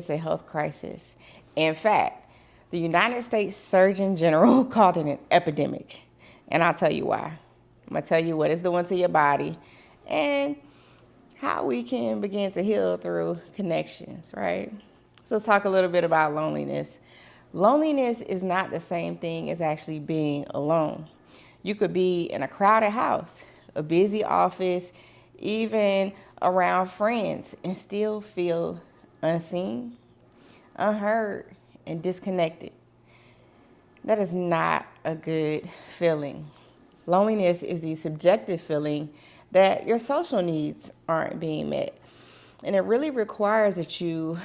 it's a health crisis. In fact, the United States Surgeon General called it an epidemic. And I'll tell you why. I'm going to tell you what it's doing to your body and how we can begin to heal through connections, right? So let's talk a little bit about loneliness. Loneliness is not the same thing as actually being alone. You could be in a crowded house, a busy office, even around friends, and still feel unseen, unheard, and disconnected. That is not a good feeling. Loneliness is the subjective feeling that your social needs aren't being met. And it really requires that you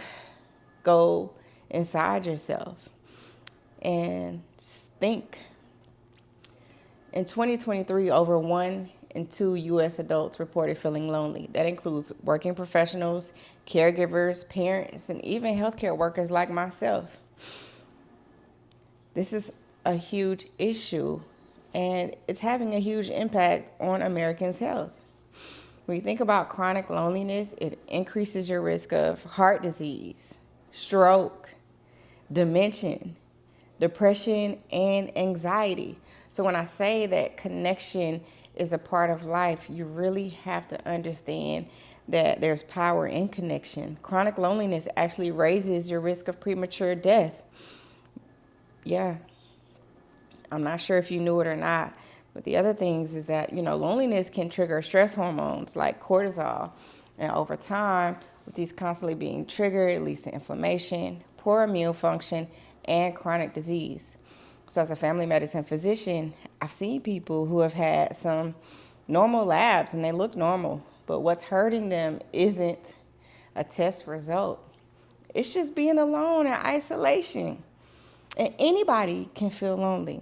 go inside yourself and just think. In 2023, over 1 in 2 U.S. adults reported feeling lonely. That includes working professionals, caregivers, parents, and even healthcare workers like myself. This is a huge issue, and it's having a huge impact on Americans' health. When you think about chronic loneliness, it increases your risk of heart disease, stroke, dementia, depression, and anxiety. So when I say that connection is a part of life, you really have to understand that there's power in connection. Chronic loneliness actually raises your risk of premature death. Yeah, I'm not sure if you knew it or not, but the other things is that, loneliness can trigger stress hormones like cortisol. And over time, with these constantly being triggered, it leads to inflammation, poor immune function, and chronic disease. So as a family medicine physician, I've seen people who have had some normal labs and they look normal, but what's hurting them isn't a test result. It's just being alone in isolation. And anybody can feel lonely.